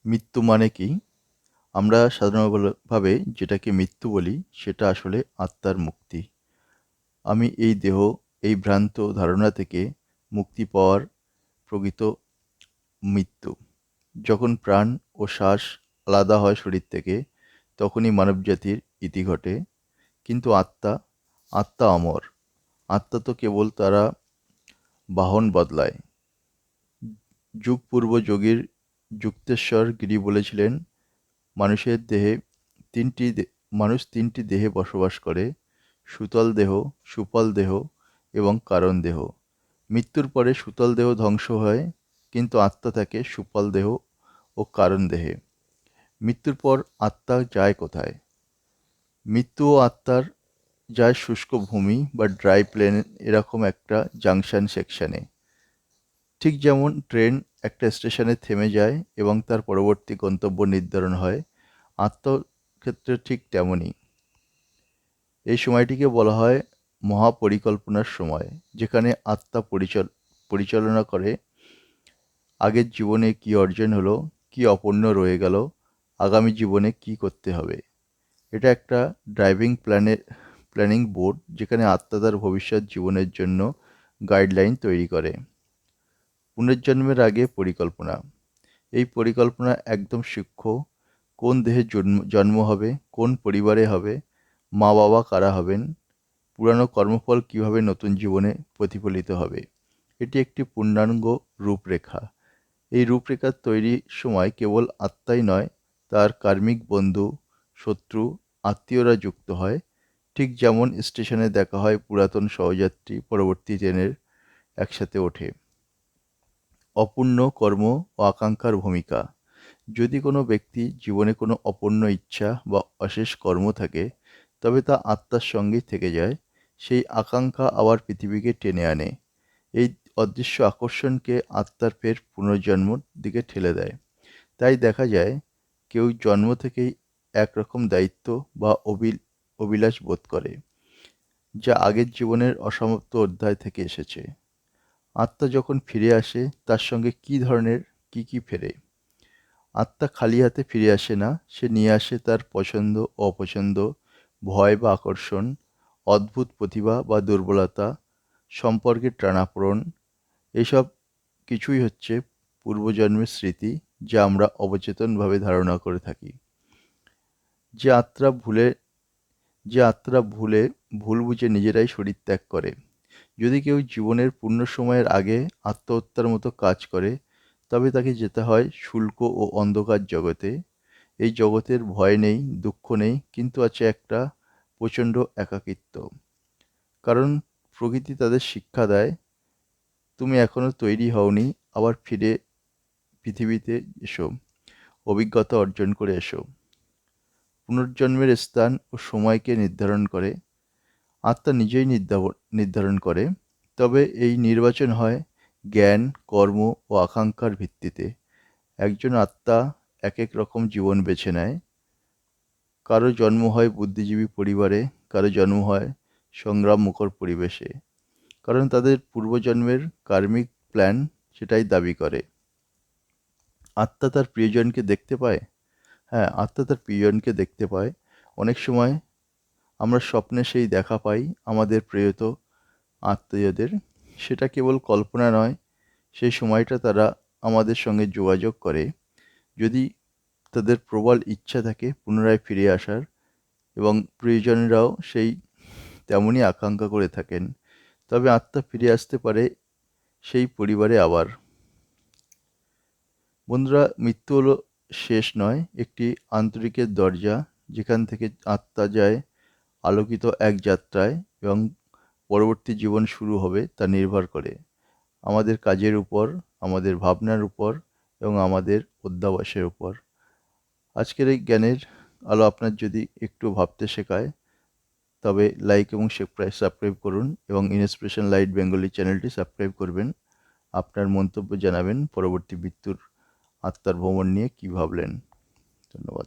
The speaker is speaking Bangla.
মৃত্যু মানে কি? আমরা সাধারণভাবে যেটাকে মৃত্যু বলি সেটা আসলে আত্মার মুক্তি। আমি এই দেহ, এই ভ্রান্ত ধারণা থেকে মুক্তি পাওয়ার প্রকৃত মৃত্যু। যখন প্রাণ ও শ্বাস আলাদা হয় শরীর থেকে, তখনই মানবজাতির ইতি ঘটে। কিন্তু আত্মা অমর। আত্মা তো কেবল তারা বাহন বদলায়। যুগপূর্ব যোগীর যুক্তেশ্বর গিরি বলেছিলেন, মানুষের দেহে তিনটি দে মানুষ ৩ টি দেহে বসবাস করে: সুতল দেহ, সুপল দেহ এবং কারণ দেহ। মৃত্যুর পরে সুতল দেহ ধ্বংস হয়, কিন্তু আত্মা থাকে সুপল দেহ ও কারণ দেহে। মৃত্যুর পর আত্মা যায় কোথায়? মৃত্যু ও আত্মার যায় শুষ্ক ভূমি বা ড্রাই প্লেন এরকম একটা জাংশন সেকশনে। ঠিক যেমন ট্রেন একটা স্টেশনে থেমে যায় এবং তার পরবর্তী গন্তব্য নির্ধারণ হয়, আত্মার ক্ষেত্রে ঠিক তেমনই। এই সময়টিকে বলা হয় মহাপরিকল্পনার সময়, যেখানে আত্মা পরিচালনা করে আগের জীবনে কী অর্জন হলো, কী অপূর্ণ রয়ে গেল, আগামী জীবনে কী করতে হবে। এটা একটা ড্রাইভিং প্ল্যানিং বোর্ড, যেখানে আত্মা তার ভবিষ্যৎ জীবনের জন্য গাইডলাইন তৈরি করে। পুনর্জন্মের আগে পরিকল্পনা। এই পরিকল্পনা একদম সূক্ষ্ম। কোন দেহে জন্ম হবে, কোন পরিবারে হবে, মা-বাবা কারা হবেন, পুরানো কর্মফল কীভাবে নতুন জীবনে প্রতিফলিত হবে। এটি একটি পূর্ণাঙ্গ রূপরেখা। এই রূপরেখা তৈরির সময় কেবল আত্মাই নয়, তার কার্মিক বন্ধু, শত্রু, আত্মীয়রা যুক্ত হয়। ঠিক যেমন স্টেশনে দেখা হয় পুরাতন সহযাত্রী পরবর্তী ট্রেনের একসাথে ওঠে। অপূর্ণ কর্ম ও আকাঙ্ক্ষার ভূমিকা। যদি কোনো ব্যক্তি জীবনে কোনো অপূর্ণ ইচ্ছা বা অশেষ কর্ম থাকে, তবে তা আত্মার সঙ্গেই থেকে যায়। সেই আকাঙ্ক্ষা আবার পৃথিবীকে টেনে আনে। এই অদৃশ্য আকর্ষণকে আত্মার ফের পুনর্জন্মর দিকে ঠেলে দেয়। তাই দেখা যায় কেউ জন্ম থেকেই একরকম দায়িত্ব বা অভিলাষ বোধ করে, যা আগের জীবনের অসমাপ্ত অধ্যায় থেকে এসেছে। আত্মা যখন ফিরে আসে, তার সঙ্গে কী ধরনের কী ফেরে? আত্মা খালি হাতে ফিরে আসে না, সে নিয়ে আসে তার পছন্দ ও অপছন্দ, ভয় বা আকর্ষণ, অদ্ভুত প্রতিভা বা দুর্বলতা, সম্পর্কের টানাপোড়েন। এসব কিছুই হচ্ছে পূর্বজন্মের স্মৃতি, যা আমরা অবচেতনভাবে ধারণা করে থাকি। যে আত্মা ভুলে যে আত্মারা ভুল বুঝে নিজেরাই শরীর ত্যাগ করে। যদি কেউ জীবনের পূর্ণ সময়ের আগে আত্মহত্যার মতো কাজ করে, তবে তাকে যেতে হয় শুল্ক ও অন্ধকার জগতে। এই জগতের ভয় নেই, দুঃখ নেই, কিন্তু আছে একটা প্রচণ্ড একাকিত্ব। কারণ প্রকৃতি তাদের শিক্ষা দেয়, তুমি এখনো তৈরি হওনি, আবার ফিরে পৃথিবীতে এসো, অভিজ্ঞতা অর্জন করে এসো। পুনর্জন্মের স্থান ও সময়কে নির্ধারণ করে আত্মা নিজেই নির্ধারণ করে। তবে এই নির্বাচন হয় জ্ঞান, কর্ম ও আকাঙ্ক্ষার ভিত্তিতে। একজন আত্মা এক এক রকম জীবন বেছে নেয়। কারো জন্ম হয় বুদ্ধিজীবী পরিবারে, কারো জন্ম হয় সংগ্রামমুখর পরিবেশে। কারণ তাদের পূর্বজন্মের কার্মিক প্ল্যান সেটাই দাবি করে। আত্মা তার প্রিয়জনকে দেখতে পায়। হ্যাঁ, আত্মা তার প্রিয়জনকে দেখতে পায়। অনেক সময় আমরা স্বপ্নে সেই দেখা পাই আমাদের প্রয়াত আত্মীয়দের। সেটা কেবল কল্পনা নয়, সেই সময়টা তারা আমাদের সঙ্গে যোগাযোগ করে। যদি তাদের প্রবল ইচ্ছা থাকে পুনরায় ফিরে আসার, এবং প্রিয়জনরাও তেমনই আকাঙ্ক্ষা করে থাকেন, তবে আত্মা ফিরে আসতে পারে সেই পরিবারে আবার। বন্ধুরা, মৃত্যু হলো শেষ নয়, একটি আন্তরিকের দরজা, যেখান থেকে আত্মা যায় আলোকিত এক যাত্রায়, এবং পরবর্তী জীবন শুরু হবে তা নির্ভর করে আমাদের কাজের উপর, আমাদের ভাবনার উপর এবং আমাদের অধ্যাবসায়ের উপর। আজকের এই জ্ঞানের আলো আপনার যদি একটু ভাবতে শেখায়, তবে লাইক এবং সাবস্ক্রাইব করুন, এবং ইন্সপিরেশন লাইট বেঙ্গলি চ্যানেলটি সাবস্ক্রাইব করবেন। আপনার মন্তব্য জানাবেন পরবর্তী মৃত্যুর আত্মার ভ্রমণ নিয়ে কী ভাবলেন। ধন্যবাদ।